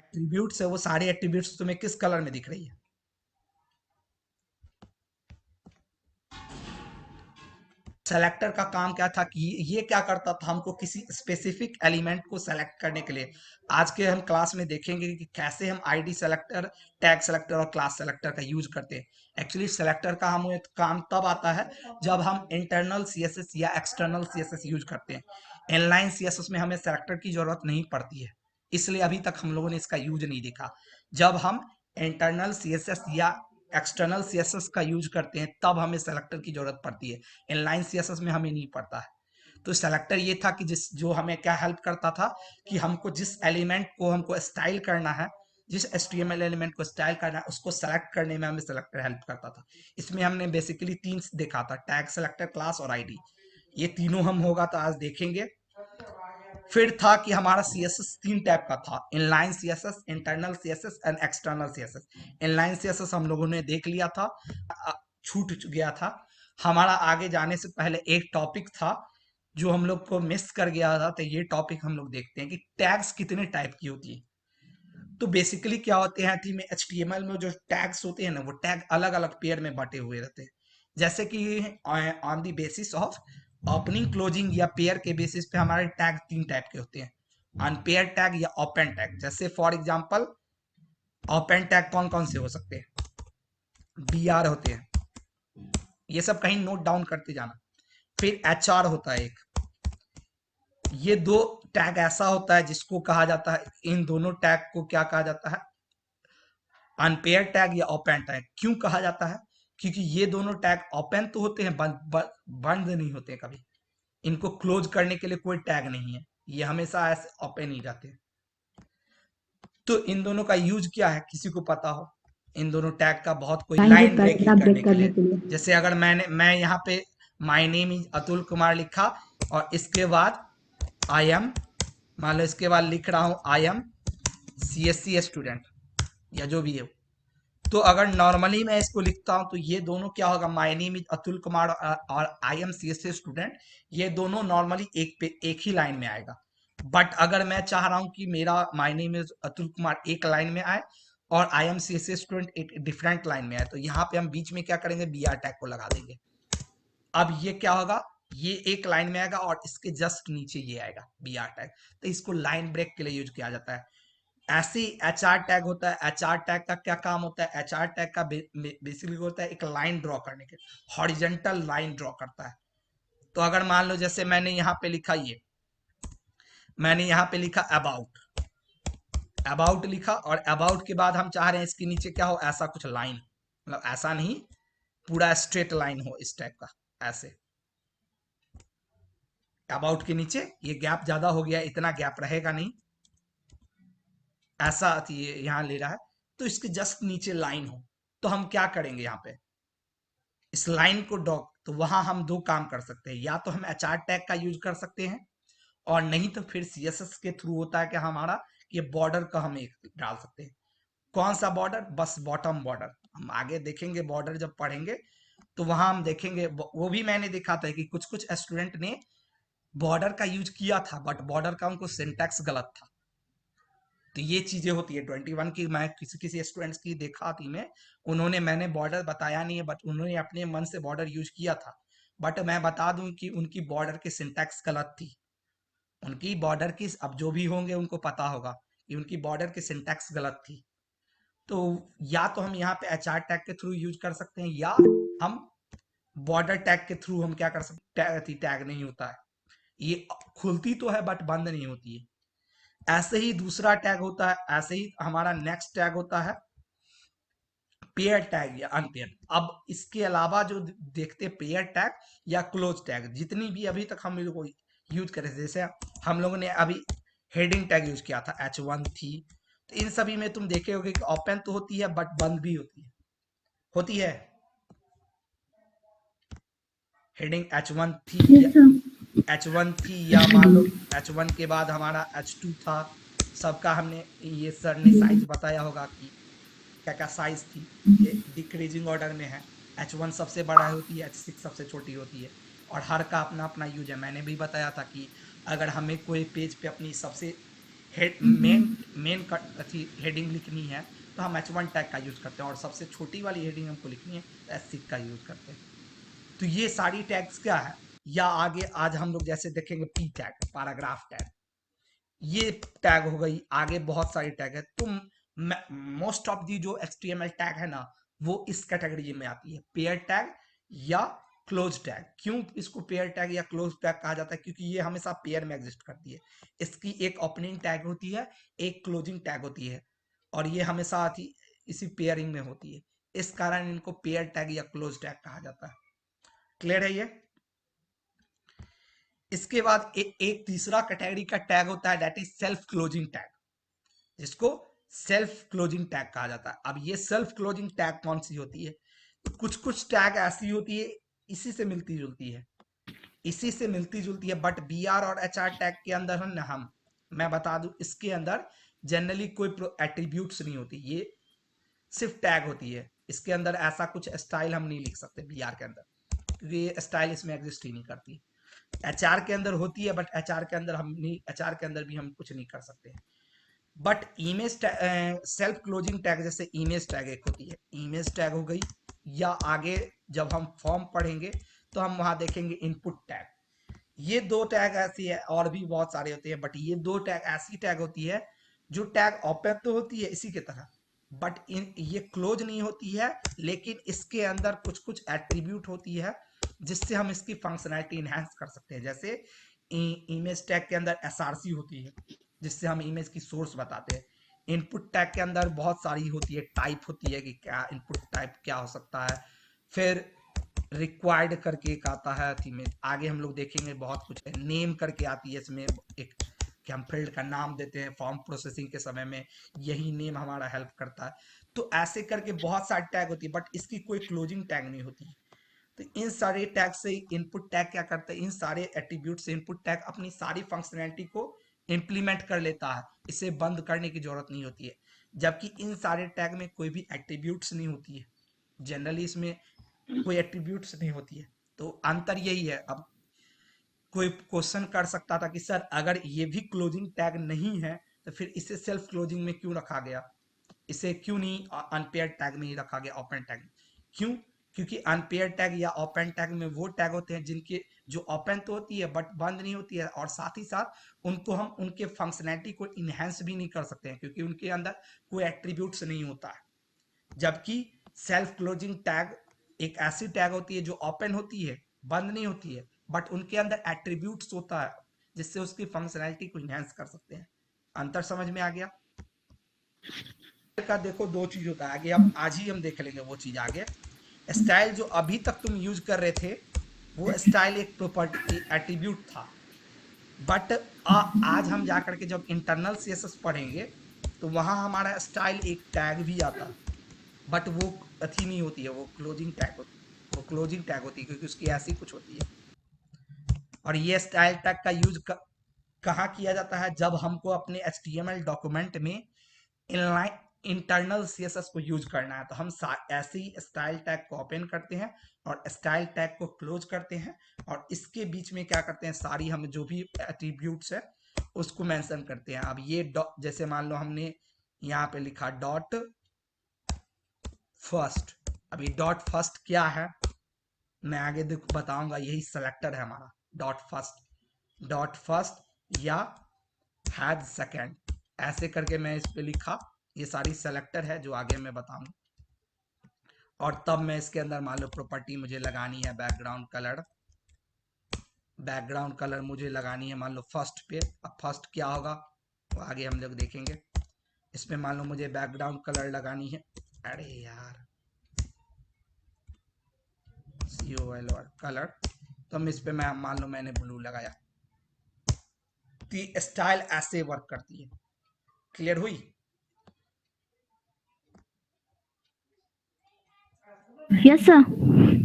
Attributes है वो सारे एट्रीब्यूट्स तुम्हें किस कलर में दिख रही है? सेलेक्टर का काम क्या था कि ये क्या करता था, हमको किसी स्पेसिफिक एलिमेंट को सेलेक्ट करने के लिए, आज के हम क्लास में देखेंगे कि कैसे हम आईडी सेलेक्टर, टैग सेलेक्टर और क्लास सेलेक्टर का यूज करते हैं। एक्चुअली सेलेक्टर का हमें काम तब आता है जब हम इंटरनल सीएसएस या एक्सटर्नल सीएसएस यूज करते हैं। इनलाइन सीएसएस में हमें सेलेक्टर की जरूरत नहीं पड़ती है, इसलिए अभी तक हम लोगों ने इसका यूज नहीं देखा। जब हम इंटरनल सीएसएस या एक्सटर्नल सीएसएस का यूज करते हैं तब हमें सेलेक्टर की जरूरत पड़ती है, इनलाइन सीएसएस में हमें नहीं पड़ता है। तो सेलेक्टर ये था कि जिस जो हमें क्या हेल्प करता था कि हमको जिस एलिमेंट को हमको स्टाइल करना है, जिस एचटीएमएल एलिमेंट को स्टाइल करना है उसको सेलेक्ट करने में हमें सेलेक्टर हेल्प करता था। इसमें हमने बेसिकली तीन देखा था, टैग, सेलेक्टर, क्लास और आईडी। ये तीनों हम होगा तो आज देखेंगे। फिर था कि हमारा सीएसएस तीन टाइप का था, inline CSS, internal CSS and external CSS. Inline CSS हम लोगों ने देख लिया था, छूट गया था। हमारा आगे जाने से पहले एक टॉपिक था जो हम लोग को मिस कर गया था, तो ये टॉपिक हम लोग देखते हैं कि टैग्स कितने टाइप की होती है। तो बेसिकली क्या होते हैं थी में एचटीएमएल में जो टैग्स होते हैं ना, वो टैग अलग अलग पेयर में बटे हुए रहते हैं। जैसे कि on the basis of opening, closing या पेयर के बेसिस पे हमारे टैग तीन टाइप के होते हैं, अनपेयर टैग या ओपन टैग। जैसे फॉर एग्जांपल ओपन टैग कौन कौन से हो सकते हैं? बीआर होते हैं, ये सब कहीं नोट डाउन करते जाना। फिर एचआर होता है एक, ये दो टैग ऐसा होता है जिसको कहा जाता है, इन दोनों टैग को क्या कहा जाता है? अनपेयर टैग या ओपन टैग। क्यों कहा जाता है? क्योंकि ये दोनों टैग ओपन तो होते हैं, बंद नहीं होते कभी। इनको क्लोज करने के लिए कोई टैग नहीं है, ये हमेशा ऐसे ओपन ही रहते हैं। तो इन दोनों का यूज क्या है, किसी को पता हो? इन दोनों टैग का बहुत कोई लाइन ब्रेकिंग करने के लिए। जैसे अगर मैं यहाँ पे my name is Atul Kumar लिखा और इसके बाद आई एम, मान लो इसके बाद लिख रहा हूं आई एम सीएससी स्टूडेंट या जो भी है, तो अगर नॉर्मली मैं इसको लिखता हूं तो ये दोनों क्या होगा, my name is Atul Kumar और आई एम सीएससी स्टूडेंट, ये दोनों नॉर्मली एक ही लाइन में आएगा। बट अगर मैं चाह रहा हूं कि मेरा my name is Atul Kumar एक लाइन में आए और आई एम सीएससी स्टूडेंट एक डिफरेंट लाइन में आए, तो यहाँ पे हम बीच में क्या करेंगे, बीआर टैग को लगा देंगे। अब ये क्या होगा, ये एक लाइन में आएगा और इसके जस्ट नीचे ये आएगा बीआर टैग, तो इसको लाइन ब्रेक के लिए यूज किया जाता है। ऐसे ही एचआर टैग होता है। एचआर टैग का क्या काम होता है? एचआर टैग का बेसिकली होता है एक लाइन ड्रॉ करने के, हॉरिजेंटल लाइन ड्रॉ करता है। तो अगर मान लो जैसे मैंने यहाँ पे लिखा, ये मैंने यहाँ पे लिखा अबाउट, अबाउट लिखा और अबाउट के बाद हम चाह रहे हैं इसके नीचे क्या हो, ऐसा कुछ लाइन, मतलब ऐसा नहीं, पूरा स्ट्रेट लाइन हो इस टाइप का, ऐसे। अबाउट के नीचे ये गैप ज्यादा हो गया, इतना गैप रहेगा नहीं, ऐसा ये यहाँ ले रहा है, तो इसके जस्ट नीचे लाइन हो। तो हम क्या करेंगे यहाँ पे, इस लाइन को ड्रॉ, तो वहां हम दो काम कर सकते हैं, या तो हम एचआर टैग का यूज कर सकते हैं और नहीं तो फिर सीएसएस के थ्रू होता है कि हमारा ये बॉर्डर का हम एक डाल सकते हैं। कौन सा बॉर्डर? बस बॉटम बॉर्डर। हम आगे देखेंगे बॉर्डर जब पढ़ेंगे तो वहां हम देखेंगे, वो भी मैंने देखा था कि कुछ कुछ स्टूडेंट ने बॉर्डर का यूज किया था बट बॉर्डर का उनको सिंटैक्स गलत था। तो ये चीजें होती है 21 की, मैं किसी किसी स्टूडेंट्स की देखा थी मैं, मैंने बॉर्डर बताया नहीं है बट उन्होंने अपने मन से बॉर्डर यूज किया था। बट मैं बता दूं कि उनकी बॉर्डर की सिंटैक्स गलत थी, उनकी बॉर्डर की, अब जो भी होंगे उनको पता होगा कि उनकी बॉर्डर की सिंटैक्स गलत थी। तो या तो हम यहाँ पे एचआर टैग के थ्रू यूज कर सकते हैं या हम बॉर्डर टैग के थ्रू हम क्या कर सकते हैं, टैग नहीं होता है, ये खुलती तो है बट बंद नहीं होती है। ऐसे ही दूसरा टैग होता है, ऐसे ही हमारा नेक्स्ट टैग होता है पेयर टैग या अनपेयर। अब इसके अलावा जो देखते हैं पेयर टैग या क्लोज टैग, जितनी भी अभी तक हम लोग यूज करे, जैसे हम लोगों ने अभी हेडिंग टैग यूज किया था, H1 थी, तो इन सभी में तुम देखे होगे कि ओपन तो होती है बट बंद भी होती है। हेडिंग H1 थी या H1 थी, या मान लो H1 के बाद हमारा H2 था, सबका हमने ये सर ने साइज बताया होगा कि क्या क्या साइज थी, ये डिक्रीजिंग ऑर्डर में है। H1 सबसे बड़ा होती है, H6 सबसे छोटी होती है और हर का अपना अपना यूज है। मैंने भी बताया था कि अगर हमें कोई पेज पे अपनी सबसे मेन मेन हेडिंग लिखनी है तो हम H1 टैग का यूज करते हैं, और सबसे छोटी वाली हेडिंग हमको लिखनी है तो H6 का यूज करते हैं। तो ये सारी टैग्स क्या है, या आगे आज हम लोग जैसे देखेंगे पी टैग, पैराग्राफ टैग, ये टैग हो गई। आगे बहुत सारी टैग है। तुम मोस्ट ऑफ दी जो HTML टैग है ना, वो इस कैटेगरी में आती है, पेयर टैग या क्लोज टैग। क्यों इसको पेयर टैग या क्लोज टैग कहा जाता है? क्योंकि ये हमेशा पेयर में एग्जिस्ट करती है। इसकी एक ओपनिंग टैग होती है, एक क्लोजिंग टैग होती है, और ये हमेशा आती इसी पेयरिंग में होती है। इस कारण इनको पेयर टैग या क्लोज टैग कहा जाता है। क्लियर है ये? इसके बाद एक तीसरा कैटेगरी का टैग होता है, that is self closing tag, जिसको सेल्फ क्लोजिंग टैग कहा जाता है। अब ये सेल्फ क्लोजिंग टैग कौन सी होती है? तो कुछ कुछ टैग ऐसी होती है, इसी से मिलती जुलती है, इसी से मिलती जुलती है, बट BR और HR टैग के अंदर है ना, हम मैं बता दूं, इसके अंदर जनरली कोई एट्रीब्यूट्स नहीं होती, ये सिर्फ टैग होती है। इसके अंदर ऐसा कुछ स्टाइल हम नहीं लिख सकते BR के अंदर, क्योंकि ये स्टाइल इसमें एग्जिस्ट ही नहीं करती। HR के अंदर होती है, बट HR के अंदर हम नहीं, HR के अंदर भी हम कुछ नहीं कर सकते। But image self closing tag, जैसे इमेज टैग एक होती है, इमेज टैग हो गई, या आगे जब हम फॉर्म पढ़ेंगे तो हम वहां देखेंगे इनपुट टैग। ये दो टैग ऐसी है, और भी बहुत सारे होते हैं, बट ये दो टैग ऐसी टैग होती है जो टैग ओपन तो होती है इसी के तरह, बट इन ये क्लोज नहीं होती है, लेकिन इसके अंदर कुछ कुछ एट्रीब्यूट होती है जिससे हम इसकी फंक्शनैलिटी इनहेंस कर सकते हैं। जैसे इमेज टैग के अंदर SRC होती है, जिससे हम इमेज की सोर्स बताते हैं। इनपुट टैग के अंदर बहुत सारी होती है, टाइप होती है कि क्या इनपुट टाइप क्या हो सकता है। फिर रिक्वायर्ड करके एक आता है थी में, आगे हम लोग देखेंगे बहुत कुछ है। नेम करके आती है इसमें एक, कि हम फील्ड का नाम देते हैं फॉर्म प्रोसेसिंग के समय में, यही नेम हमारा हेल्प करता है। तो ऐसे करके बहुत सारी टैग होती है, बट इसकी कोई क्लोजिंग टैग नहीं होती। तो इन सारे टैग से इनपुट टैग क्या करता है, इन सारे एट्रीब्यूट से इनपुट टैग अपनी सारी फंक्शनैलिटी को इंप्लीमेंट कर लेता है, इसे बंद करने की जरूरत नहीं होती है। जबकि इन सारे टैग में कोई भी एट्रीब्यूट्स नहीं होती है, जनरली इसमें कोई एट्रीब्यूट्स नहीं होती है। तो अंतर यही है। अब कोई क्वेश्चन कर सकता था कि सर अगर ये भी क्लोजिंग टैग नहीं है तो फिर इसे सेल्फ क्लोजिंग में क्यों रखा गया, इसे क्यों नहीं अनपेयर टैग में ही रखा गया, ओपन टैग में क्यों? क्योंकि अनपेयर टैग या ओपन टैग में वो टैग होते हैं जिनके जो ओपन तो होती है बट बंद नहीं होती है, और साथ ही साथ उनको हम उनके फंक्शनैलिटी को इनहेंस भी नहीं कर सकते हैं, क्योंकि उनके अंदर कोई एट्रीब्यूट्स नहीं होता है। जबकि सेल्फ क्लोजिंग टैग एक ऐसी टैग होती है जो ओपन होती है, बंद नहीं होती है, बट उनके अंदर एट्रीब्यूट्स होता है जिससे उसकी फंक्शनैलिटी को इनहेंस कर सकते हैं। अंतर समझ में आ गया? का देखो दो चीज होता है, आगे हम आज ही हम देख लेंगे वो चीज आगे। स्टाइल जो अभी तक तुम यूज कर रहे थे, वो स्टाइल एक प्रॉपर्टी एट्रीब्यूट था, बट आज हम जाकर के जब इंटरनल CSS पढ़ेंगे तो वहां हमारा स्टाइल एक टैग भी आता है, बट वो अथी नहीं होती है, वो क्लोजिंग टैग होती है, वो क्लोजिंग टैग होती है, क्योंकि उसकी ऐसी कुछ होती है। और ये स्टाइल टैग का यूज कहाँ किया जाता है? जब हमको अपने HTML डॉक्यूमेंट में इनलाइन इंटरनल CSS को यूज करना है, तो हम ऐसे ही स्टाइल टैग को ओपन करते हैं और स्टाइल टैग को क्लोज करते हैं, और इसके बीच में क्या करते हैं, सारी हम जो भी एट्रीब्यूट्स है उसको मेंशन करते हैं। अब ये जैसे मान लो हमने यहाँ पे लिखा डॉट फर्स्ट, अभी डॉट फर्स्ट क्या है मैं आगे बताऊंगा, यही सेलेक्टर है हमारा डॉट फर्स्ट या हैज सेकंड, ऐसे करके मैं इस पे लिखा। ये सारी सेलेक्टर है जो आगे मैं बताऊंगा। और तब मैं इसके अंदर मान लो प्रॉपर्टी मुझे लगानी है बैकग्राउंड कलर, बैकग्राउंड कलर मुझे लगानी है मान लो फर्स्ट पे। अब फर्स्ट क्या होगा वो आगे हम लोग देखेंगे। इसमें मान लो मुझे बैकग्राउंड कलर लगानी है, अरे यार COL कलर, तो हम इस पे मैं मान लो मैंने ब्लू लगाया, तो स्टाइल ऐसे वर्क करती है। क्लियर हुई? Yes sir.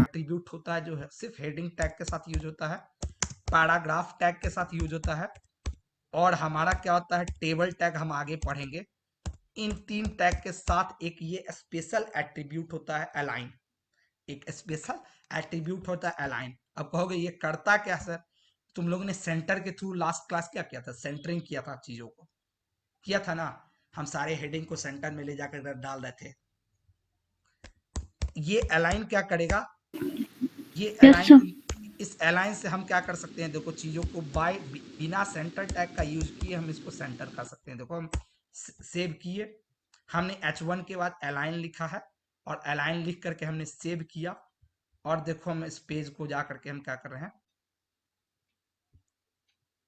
एट्रीब्यूट होता है जो है सिर्फ हेडिंग टैग के साथ यूज होता है, पैराग्राफ टैग के साथ यूज होता है, और हमारा क्या होता है टेबल टैग हम आगे पढ़ेंगे। इन तीन टैग के साथ एक ये स्पेशल एट्रीब्यूट होता है अलाइन, एक स्पेशल एट्रीब्यूट होता है अलाइन। अब कहोगे ये करता क्या सर? तुम लोगों ने सेंटर के थ्रू लास्ट क्लास क्या किया था, सेंटरिंग किया था चीजों को, किया था ना, हम सारे हेडिंग को सेंटर में ले जाकर डाल रहे थे। ये अलाइन क्या करेगा, ये यस अलाइन सर। को, इस अलाइन से हम क्या कर सकते हैं, देखो चीजों को बिना सेंटर टैग का यूज किए हम इसको सेंटर कर सकते हैं। देखो हम सेव किए, हमने H1 के बाद अलाइन लिखा है और अलाइन लिख करके हमने सेव किया, और देखो हम इस पेज को जा करके हम क्या कर रहे हैं,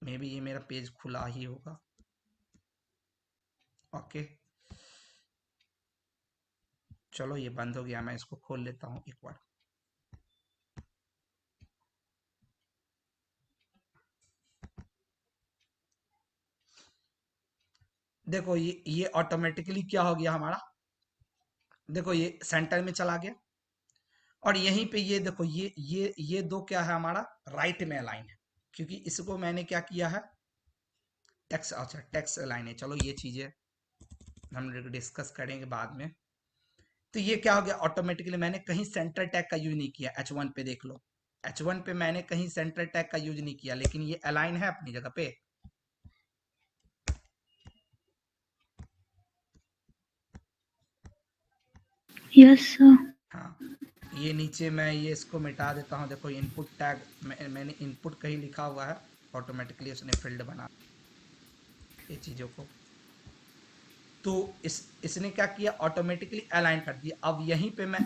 मे बी ये मेरा पेज खुला ही होगा। ओके, चलो ये बंद हो गया, मैं इसको खोल लेता हूँ एक बार। देखो ये ऑटोमेटिकली क्या हो गया हमारा, देखो ये सेंटर में चला गया, और यहीं पे ये देखो ये दो क्या है हमारा, राइट में अलाइन है, क्योंकि इसको मैंने क्या किया है, टेक्स्ट, अच्छा टेक्स्ट अलाइन है। चलो ये चीजें हम डिस्कस करेंगे बाद में। तो ये क्या हो गया, ऑटोमेटिकली मैंने कहीं सेंटर टैग का यूज नहीं किया। H1 पे देख लो, H1 पे मैंने कहीं सेंटर टैग का यूज नहीं किया, लेकिन ये अलाइन है अपनी जगह पे। Yes sir. हाँ, ये नीचे मैं ये इसको मिटा देता हूँ। देखो इनपुट टैग मैंने इनपुट कहीं लिखा हुआ है, ऑटोमेटिकली उसने फील्ड बना ये चीजों को। तो इसने क्या किया, ऑटोमेटिकली अलाइन कर दिया। अब यहीं पे मैं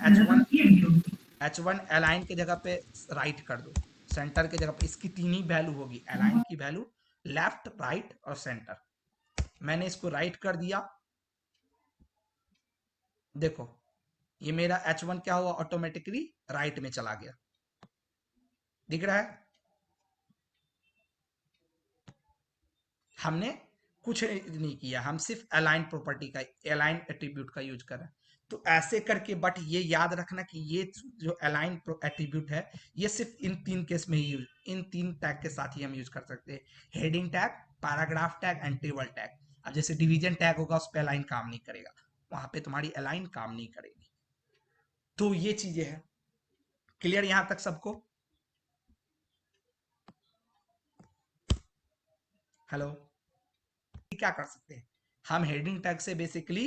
H1 अलाइन की जगह पे राइट कर दो, सेंटर की जगह पे, इसकी तीन ही वैल्यू होगी अलाइन की वैल्यू, लेफ्ट राइट और सेंटर। मैंने इसको राइट कर दिया, देखो ये मेरा H1 क्या हुआ, ऑटोमेटिकली राइट में चला गया, दिख रहा है। हमने कुछ नहीं किया, हम सिर्फ अलाइन प्रॉपर्टी का, अलाइन एट्रीब्यूट का यूज कर रहे हैं। तो ऐसे करके, बट ये याद रखना कि ये जो अलाइन एट्रीब्यूट है, ये सिर्फ इन तीन केस में ही यूज, इन तीन टैग के साथ ही हम यूज कर सकते हैं, heading tag, paragraph tag and table tag. अब जैसे डिवीजन टैग होगा उस पर अलाइन काम नहीं करेगा, वहां पे तुम्हारी अलाइन काम नहीं करेगी। तो ये चीजें हैं, क्लियर यहां तक सबको? हेलो, क्या कर सकते हैं हम, हेडिंग टैग से बेसिकली